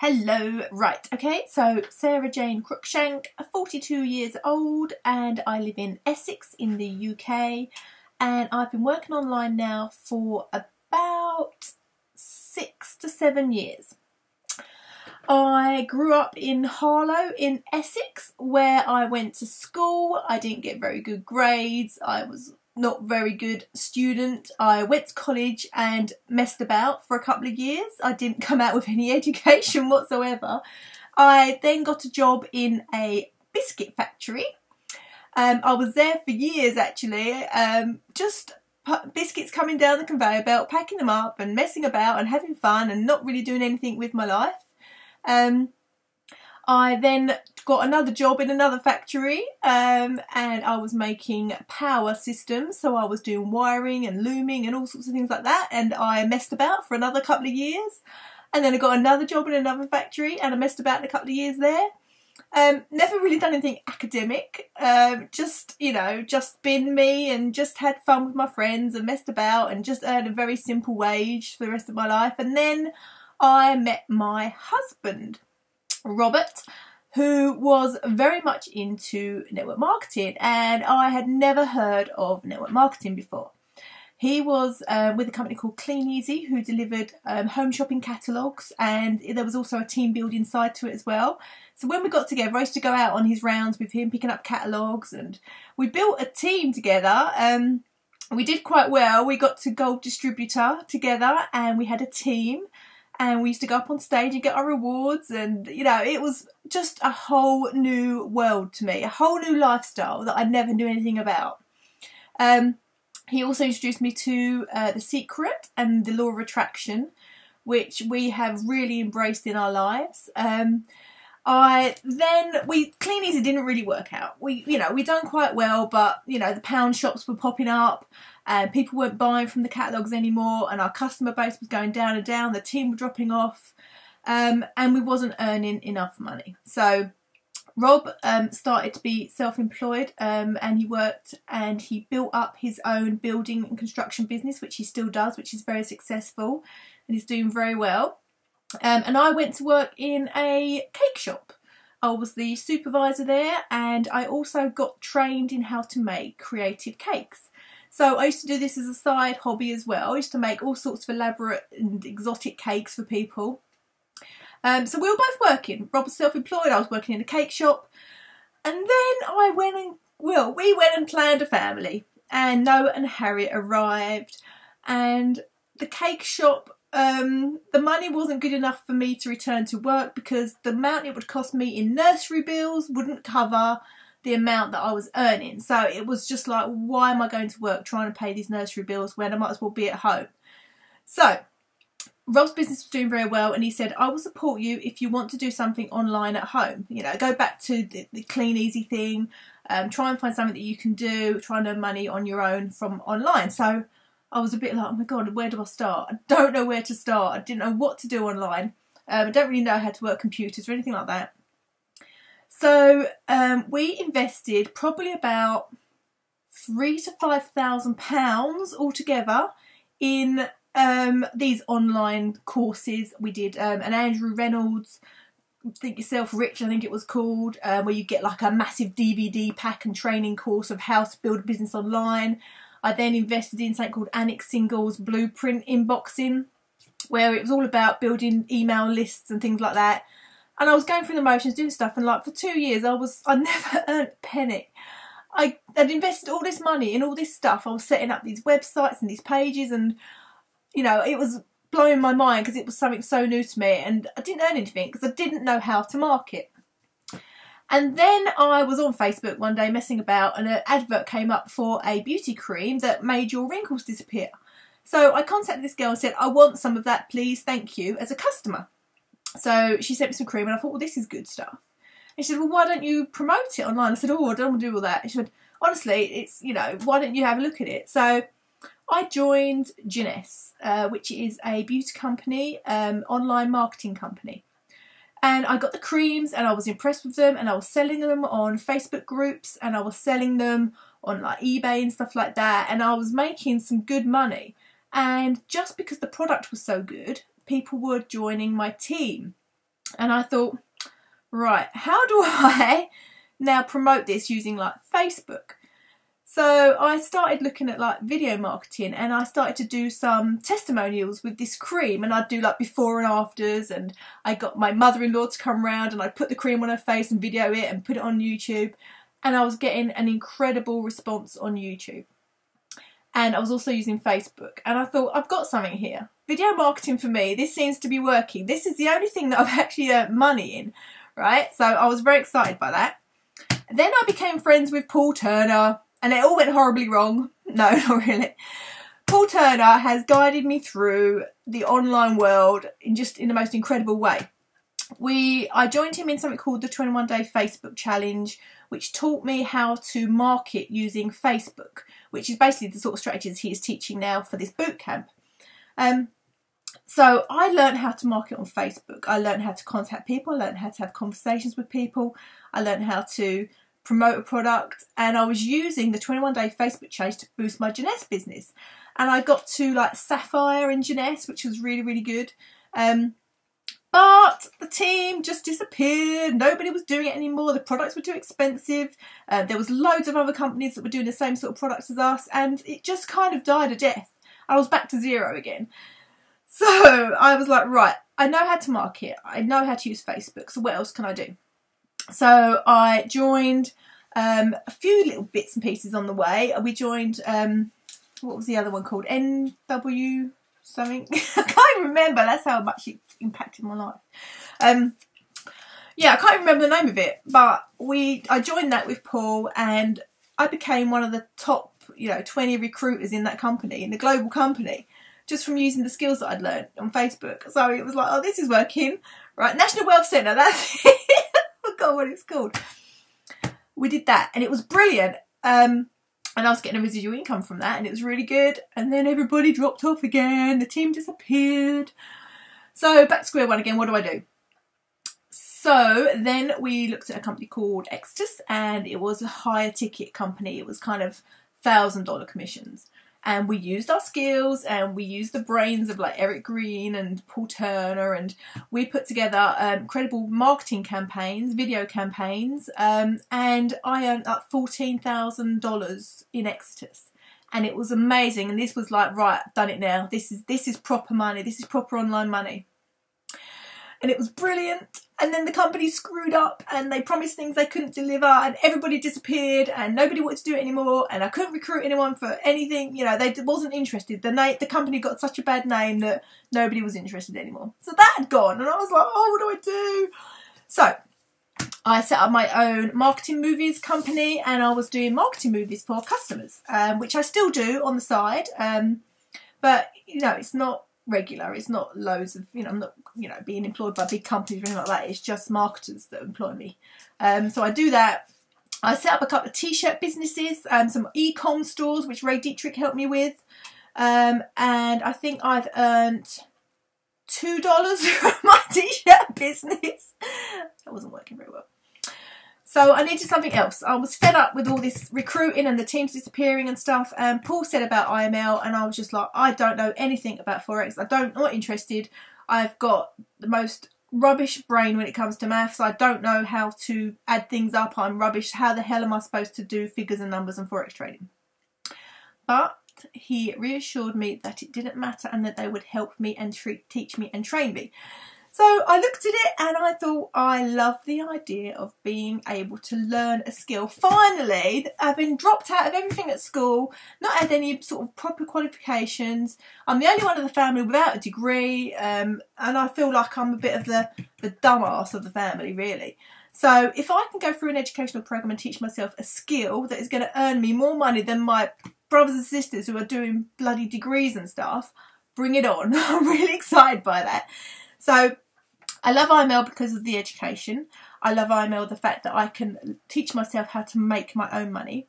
Hello, right, okay, so Sarah Jane Cruikshank, 42 years old, and I live in Essex in the UK, and I've been working online now for about 6 to 7 years. I grew up in Harlow in Essex, where I went to school. I didn't get very good grades. I was not very good student. I went to college and messed about for a couple of years. I didn't come out with any education whatsoever. I then got a job in a biscuit factory. I was there for years actually, just biscuits coming down the conveyor belt, packing them up and messing about and having fun and not really doing anything with my life. I then got another job in another factory, and I was making power systems, so I was doing wiring and looming and all sorts of things like that, and I messed about for another couple of years. And then I got another job in another factory and I messed about in a couple of years there. Never really done anything academic, just, you know, just been me and just had fun with my friends and messed about and just earned a very simple wage for the rest of my life. And then I met my husband, Robert, who was very much into network marketing, and I had never heard of network marketing before. He was with a company called Clean Easy, who delivered home shopping catalogues, and there was also a team building side to it as well. So when we got together, I used to go out on his rounds with him, picking up catalogues, and we built a team together. We did quite well. We got to Gold Distributor together, and we had a team. And we used to go up on stage and get our rewards, and you know, it was just a whole new world to me, a whole new lifestyle that I never knew anything about. He also introduced me to The Secret and the Law of Attraction, which we have really embraced in our lives. Clean Easy didn't really work out. We done quite well, but you know, the pound shops were popping up and people weren't buying from the catalogues anymore, and our customer base was going down and down, the team were dropping off, and we wasn't earning enough money. So Rob started to be self-employed, and he worked and he built up his own building and construction business, which he still does, which is very successful and he's doing very well. And I went to work in a cake shop. I was the supervisor there, and I also got trained in how to make creative cakes. So I used to do this as a side hobby as well. I used to make all sorts of elaborate and exotic cakes for people. So we were both working. Rob was self-employed, I was working in a cake shop. And then we went and planned a family. And Noah and Harriet arrived. And the cake shop, the money wasn't good enough for me to return to work, because the amount it would cost me in nursery bills wouldn't cover the amount that I was earning. So it was just like, why am I going to work trying to pay these nursery bills when I might as well be at home? So Rob's business was doing very well, and he said, I will support you if you want to do something online at home. You know, go back to the Clean Easy thing, try and find something that you can do, try and earn money on your own from online. So I was a bit like, oh my God, where do I start? I don't know where to start. I didn't know what to do online. I don't really know how to work computers or anything like that. So we invested probably about £3,000 to £5,000 altogether in these online courses. We did an Andrew Reynolds Think Yourself Rich, I think it was called, where you get like a massive DVD pack and training course of how to build a business online. I then invested in something called Annick Single's Blueprint Inboxing, where it was all about building email lists and things like that. And I was going through the motions, doing stuff, and like for 2 years I never earned a penny. I'd invested all this money in all this stuff. I was setting up these websites and these pages, and you know, it was blowing my mind because it was something so new to me, and I didn't earn anything because I didn't know how to market. And then I was on Facebook one day messing about, and an advert came up for a beauty cream that made your wrinkles disappear. So I contacted this girl and said, I want some of that, please, thank you, as a customer. So she sent me some cream, and I thought, well, this is good stuff. And she said, well, why don't you promote it online? I said, oh, I don't want to do all that. And she said, honestly, it's, you know, why don't you have a look at it? So I joined Giness, which is a beauty company, online marketing company. And I got the creams, and I was impressed with them, and I was selling them on Facebook groups, and I was selling them on like eBay and stuff like that, and I was making some good money. And just because the product was so good, people were joining my team. And I thought, right, how do I now promote this using like Facebook? So I started looking at like video marketing, and I started to do some testimonials with this cream, and I'd do like before and afters, and I got my mother-in-law to come round and I'd put the cream on her face and video it and put it on YouTube, and I was getting an incredible response on YouTube. And I was also using Facebook, and I thought, I've got something here. Video marketing for me, this seems to be working. This is the only thing that I've actually earned money in, right? So I was very excited by that. Then I became friends with Paul Turner, and it all went horribly wrong. No, not really. Paul Turner has guided me through the online world in the most incredible way. I joined him in something called the 21-Day Facebook Challenge, which taught me how to market using Facebook, which is basically the sort of strategies he is teaching now for this boot camp. So I learned how to market on Facebook. I learned how to contact people. I learned how to have conversations with people. I learned how to promote a product, and I was using the 21-Day Facebook Challenge to boost my Jeunesse business. And I got to like Sapphire in Jeunesse, which was really, really good. But the team just disappeared. Nobody was doing it anymore. The products were too expensive. There was loads of other companies that were doing the same sort of products as us, and it just kind of died a death. I was back to zero again. So I was like, right, I know how to market. I know how to use Facebook. So what else can I do? So I joined a few little bits and pieces on the way. We joined, what was the other one called? NW something? I can't remember. That's how much it impacted my life. Yeah, I can't remember the name of it, but I joined that with Paul, and I became one of the top, 20 recruiters in that company, in the global company, just from using the skills that I'd learned on Facebook. So it was like, oh, this is working. Right, National Wealth Centre, that's it. I forgot what it's called. We did that, and it was brilliant. And I was getting a residual income from that, and it was really good. And then everybody dropped off again. The team disappeared. So back to square one again. What do I do? So then we looked at a company called Extus, and it was a higher ticket company. It was kind of $1,000 commissions. And we used our skills, and we used the brains of like Eric Green and Paul Turner, and we put together credible marketing campaigns, video campaigns, and I earned like $14,000 in Extus, and it was amazing. And this was like, right, I've done it now. This is proper money. This is proper online money. And it was brilliant. And then the company screwed up, and they promised things they couldn't deliver, and everybody disappeared, and nobody wanted to do it anymore, and I couldn't recruit anyone for anything. They wasn't interested. The company got such a bad name that nobody was interested anymore. So that had gone, and I was like, oh, what do I do? So I set up my own marketing movies company, and I was doing marketing movies for customers, which I still do on the side. But, it's not regular. It's not loads of, I'm not, being employed by big companies or anything like that. It's just marketers that employ me. So I do that. I set up a couple of t-shirt businesses, some e-com stores, which Ray Dietrich helped me with. And I think I've earned $2 from my t-shirt business. That wasn't working very well. So I needed something else. I was fed up with all this recruiting and the teams disappearing and stuff. And Paul said about IML, and I was just like, I don't know anything about Forex. I'm not interested. I've got the most rubbish brain when it comes to maths. I don't know how to add things up. I'm rubbish. How the hell am I supposed to do figures and numbers and Forex trading? But he reassured me that it didn't matter, and that they would help me and teach me and train me. So I looked at it, and I thought, I love the idea of being able to learn a skill. Finally, having dropped out of everything at school, not had any sort of proper qualifications. I'm the only one of the family without a degree, and I feel like I'm a bit of the dumbass of the family, really. So if I can go through an educational program and teach myself a skill that is going to earn me more money than my brothers and sisters who are doing bloody degrees and stuff, bring it on. I'm really excited by that. So I love IML because of the education. I love IML the fact that I can teach myself how to make my own money.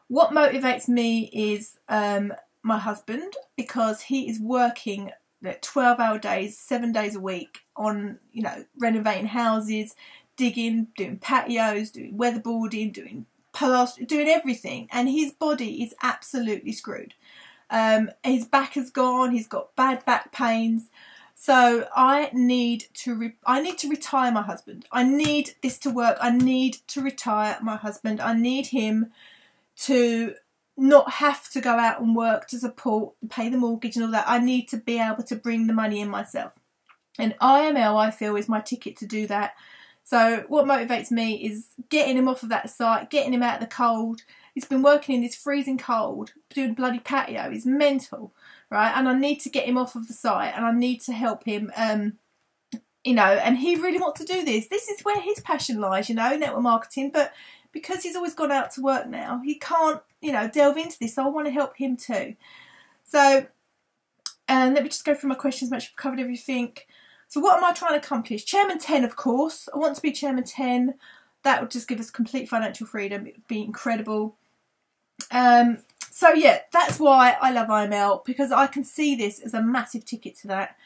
What motivates me is my husband, because he is working 12-hour days, 7 days a week on, renovating houses, digging, doing patios, doing weatherboarding, doing plaster, doing everything. And his body is absolutely screwed. His back has gone. He's got bad back pains. So I need to retire my husband. I need this to work. I need to retire my husband. I need him to not have to go out and work to support, pay the mortgage and all that. I need to be able to bring the money in myself. And IML, I feel, is my ticket to do that. So what motivates me is getting him off of that site, getting him out of the cold. He's been working in this freezing cold, doing bloody patio. He's mental, right? And I need to get him off of the site, and I need to help him, you know, and he really wants to do this. This is where his passion lies, you know, network marketing. But because he's always gone out to work now, he can't, you know, delve into this. So I want to help him too. So let me just go through my questions, make sure I've covered everything. So what am I trying to accomplish? Chairman 10, of course. I want to be Chairman 10. That would just give us complete financial freedom. It would be incredible. So yeah, that's why I love IML, because I can see this as a massive ticket to that.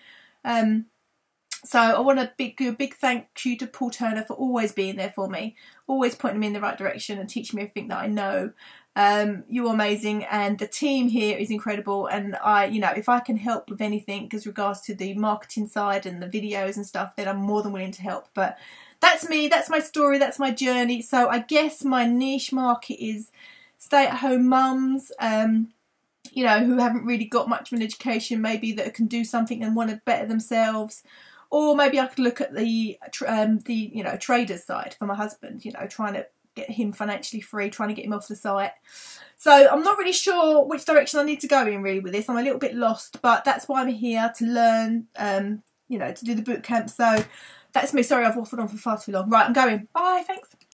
So I want to do a big thank you to Paul Turner for always being there for me, always pointing me in the right direction and teaching me everything that I know. You're amazing, and the team here is incredible, and you know, if I can help with anything as regards to the marketing side and the videos and stuff, then I'm more than willing to help. But that's me, that's my story, that's my journey. So I guess my niche market is stay-at-home mums, you know, who haven't really got much of an education, maybe that can do something and want to better themselves. Or maybe I could look at the you know, trader's side for my husband, you know, trying to get him financially free, trying to get him off the site. So I'm not really sure which direction I need to go in really with this. I'm a little bit lost, but that's why I'm here, to learn, you know, to do the boot camp. So that's me. Sorry, I've waffled on for far too long. Right, I'm going. Bye, thanks.